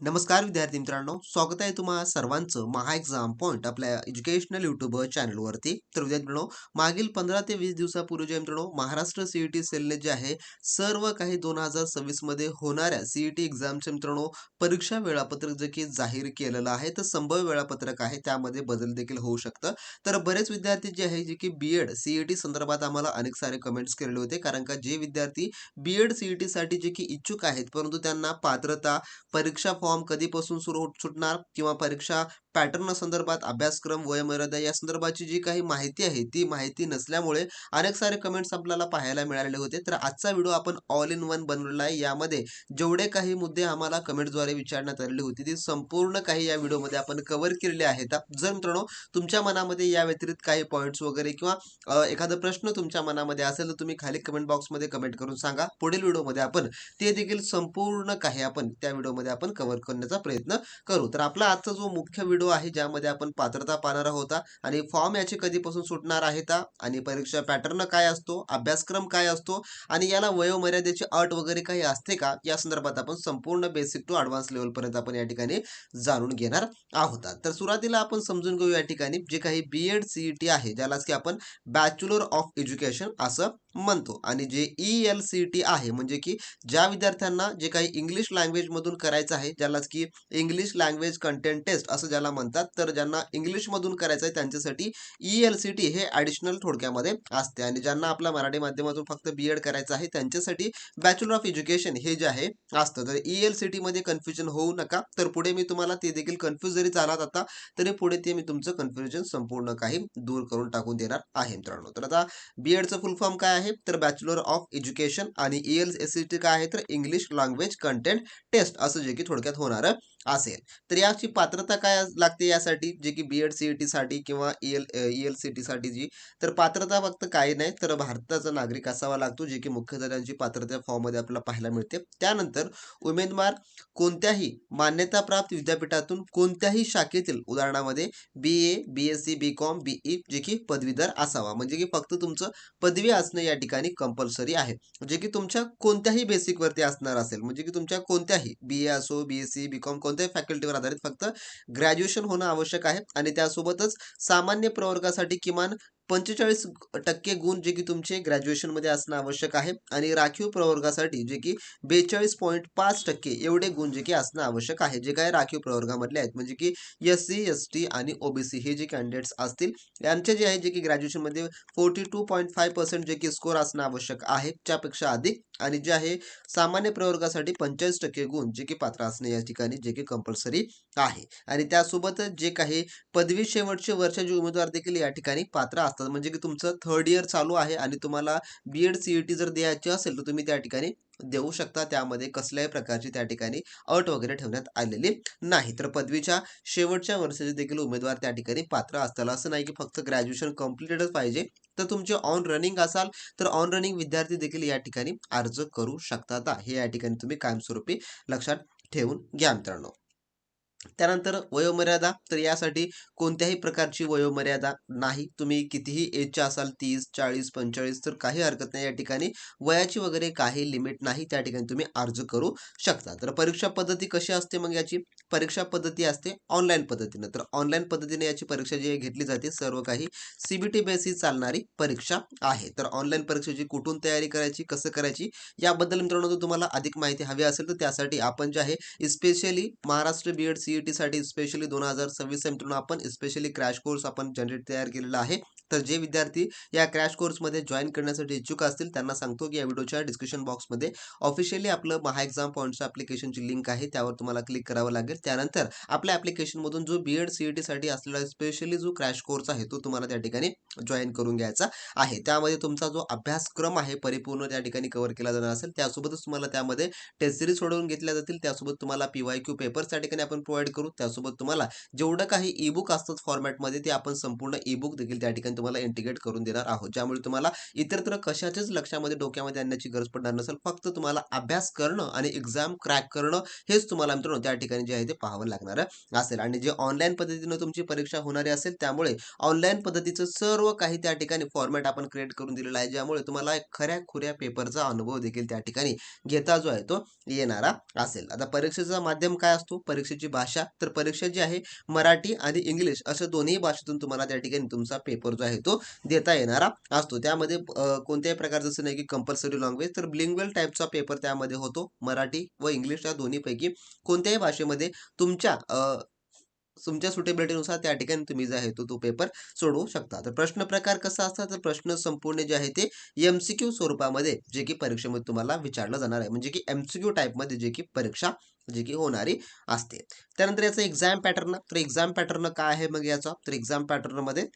नमस्कार विद्यार्थी मित्रांनो, स्वागत आहे तुम्हा सर्वांचं महा एक्झाम पॉइंट आपल्या एज्युकेशनल युट्यूब चॅनलवरती. तर विद्यार्थी मित्रांनो, मागील 15 ते 20 दिवसापूर्वी जे मित्रांनो महाराष्ट्र सीईटी सेलने जे आहे सर्व काही 2026 मध्ये होणाऱ्या सीईटी एक्झामचे मित्रांनो परीक्षा वेळापत्रक जे की जाहीर केलेलं आहे. तर संभाव्य वेळापत्रक आहे त्यामध्ये बदल देखील होऊ शकतं. तर बरेच विद्यार्थी जे आहे जे की बीएड सीईटी संदर्भात आम्हाला अनेक सारे कमेंट्स केलेले होते, कारण का जे विद्यार्थी बीएड सीईटी साठी जे की इच्छुक आहेत परंतु त्यांना पात्रता, परीक्षा फॉर्म कधीपासून सुटणार किंवा परीक्षा पॅटर्न संदर्भात अभ्यासक्रम, वयोमर्यादा या संदर्भाची जी काही माहिती आहे, ती माहिती नसल्यामुळे अनेक सारे कमेंट्स आपल्याला पाहायला मिळालेले होते. तर आजचा व्हिडिओ आपण ऑल इन वन बनवलेला आहे. यामध्ये जेवढे काही मुद्दे आम्हाला कमेंट्सद्वारे विचारण्यात आलेली होती, ती संपूर्ण काही या व्हिडिओमध्ये आपण कव्हर केलेले आहेत. जर मित्रांनो तुमच्या मनामध्ये या व्यतिरिक्त काही पॉईंट्स वगैरे किंवा एखादा प्रश्न तुमच्या मनामध्ये असेल, तर तुम्ही खाली कमेंट बॉक्समध्ये कमेंट करून सांगा. पुढील व्हिडिओमध्ये आपण ते देखील संपूर्ण काही आपण त्या व्हिडिओमध्ये आपण कव्हर करण्याचा प्रयत्न करू. तर आपला आजचा जो मुख्य व्हिडिओ आहे, ज्यामध्ये आपण पात्रता पाहणार आहोत आणि फॉर्म याचे कधीपासून सुटणार आहेत आणि परीक्षा पॅटर्न काय असतो, अभ्यासक्रम काय असतो आणि याला वयोमर्यादेची अट वगैरे काही असते का, या संदर्भात आपण संपूर्ण बेसिक टू ॲडव्हान्स लेव्हल पर्यंत आपण या ठिकाणी जाणून घेणार आहोत. तर सुरुवातीला आपण समजून घेऊ या ठिकाणी जे काही बीएड सीईटी आहे, ज्यालाच की आपण बॅचलर ऑफ एज्युकेशन असं म्हणतो, आणि जे ELCT आहे म्हणजे की ज्या विद्यार्थ्यांना जे काही इंग्लिश लँग्वेज मधून करायचं आहे, ज्यालाच की इंग्लिश लँग्वेज कंटेंट टेस्ट असं ज्याला म्हणतात, तर ज्यांना इंग्लिश मधून करायचं आहे त्यांच्यासाठी ELCT हे ॲडिशनल थोडक्यामध्ये असते, आणि ज्यांना आपल्या मराठी माध्यमातून फक्त बीएड करायचं आहे त्यांच्यासाठी बॅचलर ऑफ एज्युकेशन हे जे आहे असतं. तर ELCT मध्ये कन्फ्युजन होऊ नका. तर पुढे मी तुम्हाला ते देखील कन्फ्युज जरी झालात आता, तरी पुढे ते मी तुमचं कन्फ्युजन संपूर्ण काही दूर करून टाकून देणार आहे मित्रांनो. तर आता बीएडचं फुल फॉर्म काय आहे, तर बॅचलर ऑफ एज्युकेशन, आणि ELCT काय आहे, तर इंग्लिश लँग्वेज कंटेंट टेस्ट असं जे की थोडक्यात होणार असेल. तर याची पात्रता काय लागते यासाठी, जे की बीएड सीईटी साठी किंवा ELCT साठी जी, तर पात्रता फक्त काही नाही, तर भारताचा नागरिक असावा लागतो, जे की मुख्यतः त्यांची पात्रता फॉर्म मध्ये आपल्याला पाहायला मिळते. त्यानंतर उमेदवार कोणत्याही मान्यताप्राप्त विद्यापीठातून कोणत्याही शाखेतील, उदाहरणामध्ये BA, BSc, BCom, BE जे की पदवीधर असावा, म्हणजे की फक्त तुमचं पदवी असणं या ठिकाणी कंपल्सरी आहे, जे की तुमच्या कोणत्याही बेसिक वरती असणार असेल, म्हणजे की तुमच्या कोणत्याही BA असो, BSc, BCom कोणत्याही फॅकल्टीवर आधारित फक्त ग्रॅज्युएशन होणं आवश्यक आहे, आणि त्यासोबतच सामान्य प्रवर्गासाठी किमान 45% गुण जे की तुमचे ग्रॅज्युएशनमध्ये असणं आवश्यक आहे, आणि राखीव प्रवर्गासाठी जे की 42.5% एवढे गुण जे की असणं आवश्यक आहे, जे काय राखीव प्रवर्गामधले आहेत, म्हणजे की SC, ST आणि OBC हे जे कॅन्डिडेट्स असतील यांचे जे आहे जे की ग्रॅज्युएशनमध्ये 42.5% जे की स्कोर असणं आवश्यक आहे, त्यापेक्षा अधिक, आणि जे आहे सामान्य प्रवर्गासाठी 45% गुण जे की पात्र असणे या ठिकाणी जे की कंपल्सरी आहे. आणि त्यासोबतच जे काही पदवी शेवटचे वर्षाचे उमेदवार देखील या ठिकाणी पात्र असतात, म्हणजे की तुमचं थर्ड इयर चालू आहे आणि तुम्हाला बीएड सीईटी जर द्यायची असेल, तर तुम्ही त्या ठिकाणी देऊ शकता. त्यामध्ये कसल्याही प्रकारची त्या ठिकाणी अट वगैरे ठेवण्यात आलेली नाही. तर पदवीच्या शेवटच्या वर्षाचे देखील उमेदवार त्या ठिकाणी पात्र असतात. असं नाही की फक्त ग्रॅज्युएशन कंप्लीटच पाहिजे. तर तुमचे ऑन रनिंग असाल, तर ऑन रनिंग विद्यार्थी देखील या ठिकाणी अर्ज करू शकतात. हे या ठिकाणी तुम्ही कायमस्वरूपी लक्षात ठेवून घ्या मित्रांनो. त्यानंतर वयोमर्यादा, तर यासाठी कोणत्याही प्रकारची वयोमर्यादा नाही. तुम्ही कितीही एजचे असाल, 30, 40, 45, तर काही हरकत नाही. या ठिकाणी वयाची वगैरे काही लिमिट नाही. त्या ठिकाणी तुम्ही अर्ज करू शकता. तर परीक्षा पद्धती कशी असते मग याची? परीक्षा पद्धती असते ऑनलाईन पद्धतीनं. तर ऑनलाईन पद्धतीने याची परीक्षा जी आहे घेतली जाते. सर्व काही सीबीटी बेसिस चालणारी परीक्षा आहे. तर ऑनलाईन परीक्षेची कुठून तयारी करायची, कसं करायची, याबद्दल मित्रांनो जर तुम्हाला अधिक माहिती हवी असेल, तर त्यासाठी आपण जे आहे स्पेशली महाराष्ट्र बीएड सीईटी साठी स्पेशली 2026 मित्रांनो आपण स्पेशली क्रॅश कोर्स आपण जनरेट तयार केलेला आहे. तर जे विद्यार्थी या क्रॅश कोर्समध्ये जॉईन करण्यासाठी इच्छुक असतील, त्यांना सांगतो की या व्हिडिओच्या डिस्क्रिप्शन बॉक्समध्ये ऑफिशियली आपलं महा एक्झाम पॉईंटचं ॲप्लिकेशनची लिंक आहे, त्यावर तुम्हाला क्लिक करावं लागेल. त्यानंतर आपल्या ॲप्लिकेशनमधून जो बीएड सीईटी साठी असलेला स्पेशली जो क्रॅश कोर्स आहे, तो तुम्हाला त्या ठिकाणी जॉईन करून घ्यायचा आहे. त्यामध्ये तुमचा जो अभ्यासक्रम आहे परिपूर्ण त्या ठिकाणी कव्हर केला जाणार असेल. त्यासोबतच तुम्हाला त्यामध्ये टेस्ट सिरीज सोडवून घेतल्या जातील. त्यासोबत तुम्हाला PYQ पेपर्स त्या ठिकाणी आपण प्रोव्हाइड करू. त्यासोबत तुम्हाला जेवढं काही ई बुक असतात फॉर्मॅटमध्ये, ते आपण संपूर्ण ई बुक देखील त्या ठिकाणी तुम्हाला इंटिग्रेट करून देणार आहोत, ज्यामुळे तुम्हाला इतरत्र कशाच्याच लक्षामध्ये डोक्यामध्ये आणण्याची गरज पडणार नसेल. फक्त तुम्हाला अभ्यास करणं आणि एक्झाम क्रॅक करणं हेच तुम्हाला मित्रांनो त्या ठिकाणी जे आहे ते पाहावं लागणार असेल. आणि जे ऑनलाईन पद्धतीनं तुमची परीक्षा होणारी असेल, त्यामुळे ऑनलाईन पद्धतीचं सर्व काही त्या ठिकाणी फॉर्मॅट आपण क्रिएट करून दिलेला आहे, ज्यामुळे तुम्हाला एक खऱ्या-खुऱ्या पेपरचा अनुभव देखील त्या ठिकाणी घेता जो आहे तो येणारा असेल. आता परीक्षेचा माध्यम काय असतो? परीक्षेची भाषा. तर परीक्षा जी आहे मराठी आणि इंग्लिश अशा दोन्ही भाषेतून तुम्हाला त्या ठिकाणी तुमचा पेपर जो आहे तो देता येणारा असतो. त्यामध्ये कोणत्याही प्रकारचं असं नाही की कंपल्सरी लँग्वेज, तर बिलिंग्वल टाइपचा पेपर त्यामध्ये होतो. मराठी व इंग्लिश या दोन्हीपैकी कोणत्याही भाषेमध्ये तुमच्या तुमच्या सुटेबिलिटीनुसार त्या ठिकाणी तुम्ही जे आहे तो पेपर सोडवू शकता. तर प्रश्न प्रकार कसा असतात? तर प्रश्न संपूर्ण जे आहे ते एम-सी-क्यू स्वरूपामध्ये जे की परीक्षेमध्ये तुम्हाला विचारलं जाणार आहे. म्हणजे की एम-सी-क्यू टाइपमध्ये जे की परीक्षा जी की होणारी असते. त्यानंतर याचा एक्झाम पॅटर्न. तर एक्झाम पॅटर्न काय आहे मग याचा? तर एक्झाम पॅटर्नमध्ये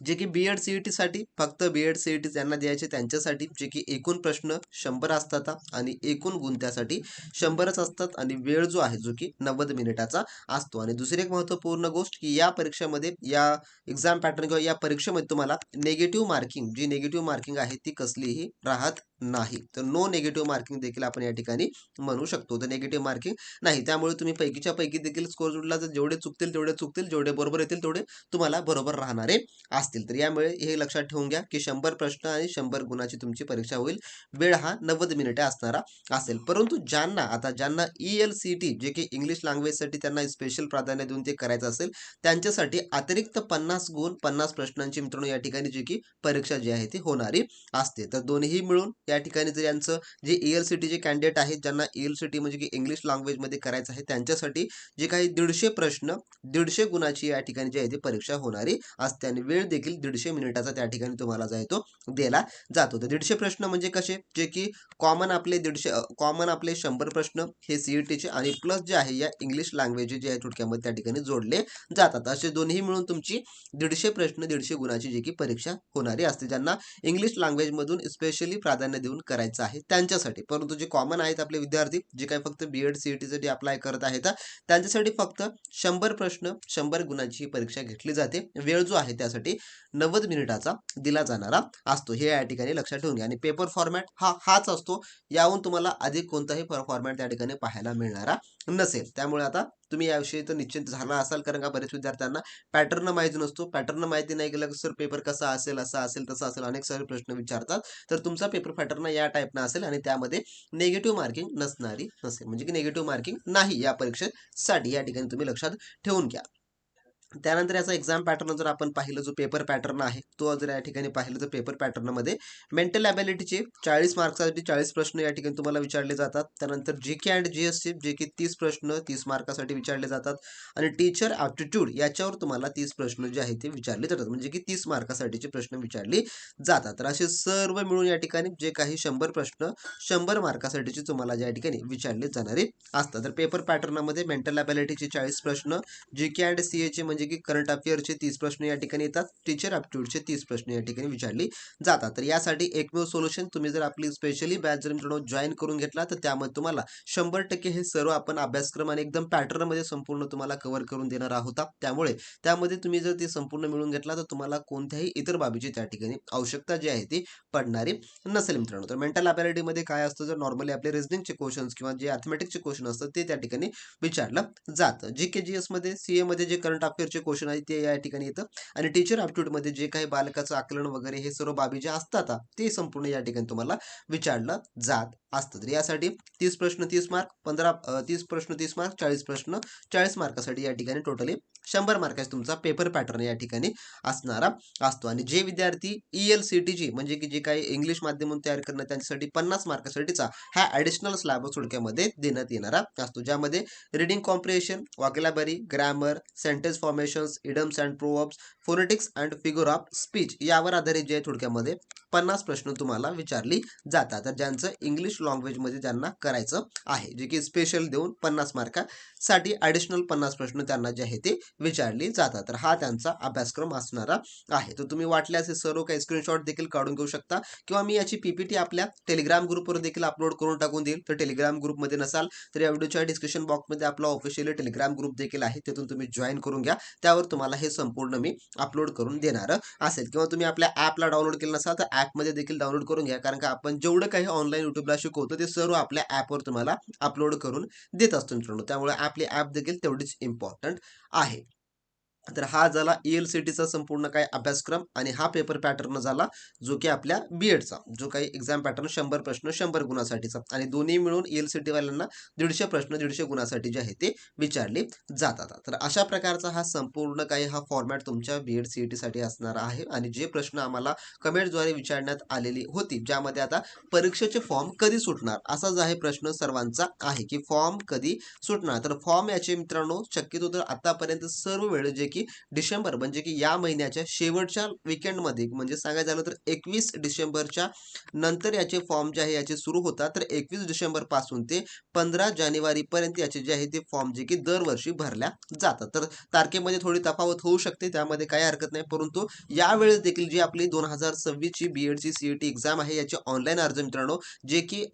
जे की बी-एड सी-ई-टीसाठी फक्त बी-एड सी-ई-टी ज्यांना द्यायचे त्यांच्यासाठी जे की एकूण प्रश्न 100 असतात आणि एकूण गुण त्यासाठी 100च असतात आणि वेळ जो आहे जो की 90 मिनिटाचा असतो. आणि दुसरी एक महत्त्वपूर्ण गोष्ट की या परीक्षेमध्ये या एक्झाम पॅटर्न किंवा या परीक्षेमध्ये तुम्हाला निगेटिव्ह मार्किंग जी निगेटिव्ह मार्किंग आहे ती कसलीही राहत नाही. तर नो निगेटिव्ह मार्किंग देखील आपण या ठिकाणी म्हणू शकतो. तर निगेटिव्ह मार्किंग नाही. त्यामुळे तुम्ही पैकीच्या पैकी देखील स्कोर जोडला तर जेवढे चुकतील तेवढे चुकतील, जेवढे बरोबर येतील तेवढे तुम्हाला बरोबर राहणारे असतील. तर यामुळे हे लक्षात ठेवून घ्या की 100 प्रश्न आणि 100 गुणाची तुमची परीक्षा होईल. वेळ हा 90 मिनिटे असणारा असेल. परंतु ज्यांना ई-एल-सी-टी जे की इंग्लिश लँग्वेजसाठी त्यांना स्पेशल प्राधान्य देऊन ते करायचं असेल, त्यांच्यासाठी अतिरिक्त 50 गुण 50 प्रश्नांची मित्रांनो या ठिकाणी जी की परीक्षा जी आहे ती होणारी असते. तर दोन्ही मिळून या ठिकाणी जर यांचं जे ई-एल-सी-टी जे कॅन्डिडेट आहेत, ज्यांना ई-एल-सी-टी म्हणजे की इंग्लिश लँग्वेजमध्ये करायचं आहे, त्यांच्यासाठी जे काही 150 प्रश्न 150 गुणाची या ठिकाणी जी आहे ती परीक्षा होणारी असते आणि वेळ देखील 150 मिनिटाचा त्या ठिकाणी तुम्हाला जो आहे तो दिला जातो. तर 150 प्रश्न म्हणजे कसे? जे की कॉमन आपले 100 प्रश्न हे सी-ई-टीचे आणि प्लस जे आहे या इंग्लिश लँग्वेज जे आहे थोडक्यामध्ये त्या ठिकाणी जोडले जातात. असे दोन्ही मिळून तुमची 150 प्रश्न 150 गुणाची जी की परीक्षा होणारी असते. ज्यांना इंग्लिश लँग्वेजमधून स्पेशली प्राधान्य देऊन करायचं आहे त्यांच्यासाठी. परंतु जे कॉमन आहेत आपले विद्यार्थी जे काही फक्त बी-एड सी-ई-टीसाठी अप्लाय करत आहेत त्यांच्यासाठी फक्त 100 प्रश्न 100 गुणाची परीक्षा घेतली जाते. वेळ जो आहे त्यासाठी 90 मिनिटाचा दिला जाणारा असतो. हे या ठिकाणी लक्षात ठेवून घ्या आणि पेपर फॉर्मॅट हाच असतो. याहून तुम्हाला अधिक कोणताही फॉर्मॅट त्या ठिकाणी पाहायला मिळणारा नसेल. त्यामुळे आता तुम्ही याविषयी तर निश्चिंत झाला असाल, कारण का बरेच विद्यार्थ्यांना पॅटर्न माहिती नसतो. पॅटर्न माहिती नाही केलं सर पेपर कसा असेल, असा असेल, तसा असेल, अनेक सारे प्रश्न विचारतात. तर तुमचा पेपर पॅटर्न या टाईपनं असेल आणि त्यामध्ये निगेटिव्ह मार्किंग नसणारी नसेल. म्हणजे की निगेटिव्ह मार्किंग नाही या परीक्षेसाठी या ठिकाणी तुम्ही लक्षात ठेवून घ्या. त्यानंतर याचा एक्झाम पॅटर्न जर आपण पाहिलं, जो पेपर पॅटर्न आहे तो जर या ठिकाणी पाहिलं तर पेपर पॅटर्नमध्ये मेंटल ॲबिलिटीचे 40 मार्क्ससाठी 40 प्रश्न या ठिकाणी तुम्हाला विचारले जातात. त्यानंतर जी-के अँड जी-एसचे जे की 30 प्रश्न 30 मार्कासाठी विचारले जातात आणि टीचर ॲप्टिट्यूड याच्यावर तुम्हाला 30 प्रश्न जे आहेत ते विचारले जातात. म्हणजे की 30 मार्कासाठीचे प्रश्न विचारले जातात. तर असे सर्व मिळून या ठिकाणी जे काही 100 प्रश्न 100 मार्कासाठीचे तुम्हाला या ठिकाणी विचारले जाणारे असतात. तर पेपर पॅटर्नमध्ये मेंटल ॲबिलिटीचे 40 प्रश्न, जी-के अँड सी-एचे म्हणजे की करंट अफेअरचे 30 प्रश्न या ठिकाणी येतात. टीचर ॲप्टिट्यूडचे 30 प्रश्न या ठिकाणी विचारली जातात. तर यासाठी एकमेव सोल्युशन, तुम्ही जर आपली स्पेशली बॅच जर मित्रांनो जॉईन करून घेतला तर त्यामध्ये तुम्हाला 100% हे सर्व आपण अभ्यासक्रम आणि एकदम पॅटर्नमध्ये संपूर्ण तुम्हाला कव्हर करून देणार आहोत. त्यामुळे त्यामध्ये तुम्ही जर ते संपूर्ण मिळून घेतला तर तुम्हाला कोणत्याही इतर बाबीची त्या ठिकाणी आवश्यकता जी आहे ती पडणारी नसेल मित्रांनो. तर मेंटल ॲबिलिटीमध्ये काय असतं, जर नॉर्मली आपले रिझनिंगचे क्वेश्चन्स किंवा जे अर्थमॅटिकचे क्वेश्चन असतात ते त्या ठिकाणी विचारलं जातं. जी-के जी-एसमध्ये सीएमध्ये जे करंट अफेअरचे क्वेश्चन आहेत ते या ठिकाणी येतं आणि टीचर ॲप्टिट्यूडमध्ये जे काही बालकाचं आकलन वगैरे हे सर्व बाबी ज्या असतात ते संपूर्ण या ठिकाणी तुम्हाला विचारलं जात असतं. तर यासाठी 30 प्रश्न 30 मार्क 30 प्रश्न 30 मार्क 40 प्रश्न 40 मार्कासाठी या ठिकाणी टोटली 100 मार्काचा तुमचा पेपर पॅटर्न या ठिकाणी असणारा असतो. आणि जे विद्यार्थी ई-एल-सी-टी म्हणजे की जे काही इंग्लिश माध्यमातून तयार करणं त्यांच्यासाठी 50 मार्कासाठीचा हा ॲडिशनल स्लॅब थोडक्यामध्ये देण्यात येणारा असतो, ज्यामध्ये reading comprehension, vocabulary, grammar, sentence formations, idioms and proverbs, phonetics and figure of speech यावर आधारित जे आहे थोडक्यामध्ये 50 प्रश्न तुम्हाला विचारली जातात. तर ज्यांचं इंग्लिश लँग्वेजमध्ये ज्यांना करायचं आहे, जे की स्पेशल देऊन 50 मार्कासाठी ॲडिशनल 50 प्रश्न त्यांना जे आहे ते विचारली जातात. तर हा त्यांचा अभ्यासक्रम असणारा आहे. तर तुम्ही वाटल्यास हे सर्व काही स्क्रीनशॉट देखील काढून घेऊ शकता किंवा मी याची पीपीटी आपल्या टेलिग्राम ग्रुपवर देखील अपलोड करून टाकून देईल. तर टेलिग्राम ग्रुपमध्ये नसाल तर या व्हिडिओच्या डिस्क्रिप्शन बॉक्समध्ये आपला ऑफिशियली टेलिग्राम ग्रुप देखील आहे. तिथून तुम्ही जॉईन करून घ्या. त्यावर तुम्हाला हे संपूर्ण मी अपलोड करून देणार असेल किंवा तुम्ही आपल्या ॲपला डाउनलोड केलं नसाल तर ॲपमध्ये देखील डाउनलोड करून घ्या. कारण का आपण जेवढं काही ऑनलाईन YouTubeला शिकवतो ते सर्व आपल्या ॲपवर तुम्हाला अपलोड करून देत असतो मित्रांनो. त्यामुळे आपली ॲप देखील तेवढीच इम्पॉर्टंट आहे. तर हा झाला ELCTचा संपूर्ण काही अभ्यासक्रम आणि हा पेपर पॅटर्न झाला जो की आपल्या BEdचा जो काही एक्झाम पॅटर्न 100 प्रश्न 100 गुणासाठीचा आणि दोन्ही मिळून ELCT वाल्यांना 150 प्रश्न 150 गुणासाठी जे आहे ते विचारले जातात. तर अशा प्रकारचा हा संपूर्ण काही हा फॉर्मॅट तुमच्या BEd CET असणार आहे आणि जे प्रश्न आम्हाला कमेंटद्वारे विचारण्यात आलेली होती, ज्यामध्ये आता परीक्षेचे फॉर्म कधी सुटणार असा जो आहे प्रश्न सर्वांचा आहे की फॉर्म कधी सुटणार. तर फॉर्म याचे मित्रांनो शक्यतो तर आतापर्यंत सर्व वेळ जे की डिसेंबर म्हणजे की या महिन्याच्या शेवटच्या वीकेंडमध्ये म्हणजे सांगायचं झालं तर 21 डिसेंबरच्या नंतर याचे फॉर्म जे आहे याचे सुरू होतात. तर 21 डिसेंबर पासून ते 15 जानेवारीपर्यंत याचे जे आहे ते फॉर्म जे की दरवर्षी भरल्या जातात. तर तारखेमध्ये थोडी तफावत होऊ शकते, त्यामध्ये काही हरकत नाही. परंतु यावेळेस देखील जी आपली 2026 ची BEdची CET एक्झाम आहे याचे ऑनलाईन अर्ज मित्रांनो जे की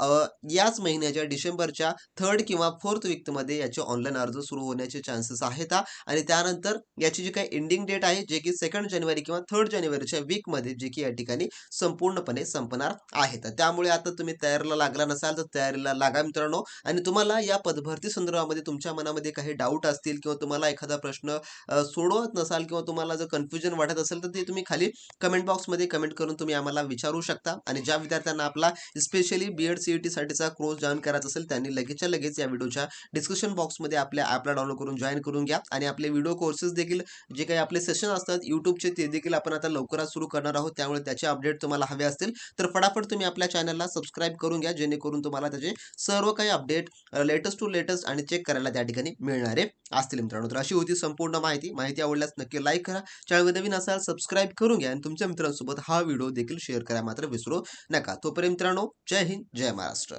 याच महिन्याच्या डिसेंबरच्या 3rd किंवा 4th वीकमध्ये याचे ऑनलाईन अर्ज सुरू होण्याचे चान्सेस आहेत आणि त्यानंतर याची जी काही एंडिंग डेट आहे जे की 2nd जानेवारी किंवा 3rd जानेवारीच्या वीकमध्ये जे की या ठिकाणी संपूर्णपणे संपणार आहे. तर त्यामुळे आता तुम्ही तयारीला लागला नसाल तर तयारीला लागा मित्रांनो आणि तुम्हाला या पदभरती संदर्भामध्ये तुमच्या मनामध्ये काही डाऊट असतील किंवा तुम्हाला एखादा प्रश्न सोडवत नसाल किंवा तुम्हाला जर कन्फ्युजन वाटत असेल तर ते तुम्ही खाली कमेंट बॉक्समध्ये कमेंट करून तुम्ही आम्हाला विचारू शकता आणि ज्या विद्यार्थ्यांना आपला स्पेशली BEd CET साठीचा कोर्स जॉईन करायचा असेल त्यांनी लगेचच्या लगेच या व्हिडिओच्या डिस्क्रिप्शन बॉक्समध्ये आपल्या ॲपला डाउनलोड करून जॉईन करून घ्या आणि आपले व्हिडिओ कोर्सेस देखील जे काही आपले सेशन असतात YouTubeचे ते देखील आपण आता लवकरच सुरू करणार आहोत. त्यामुळे त्याचे अपडेट तुम्हाला हवे असतील तर फटाफट तुम्ही आपल्या चॅनलला सबस्क्राईब करून घ्या जेणेकरून तुम्हाला त्याचे सर्व काही अपडेट लेटेस्ट टू लेटेस्ट आणि चेक करायला त्या ठिकाणी मिळणारे असतील मित्रांनो. तर अशी होती संपूर्ण माहिती आवडल्यास नक्की लाईक करा, चॅनलमध्ये नवीन असाल सबस्क्राईब करून घ्या आणि तुमच्या मित्रांसोबत हा व्हिडिओ देखील शेअर करायला मात्र विसरू नका. तोपर्यंत मित्रांनो जय हिंद जय महाराष्ट्र.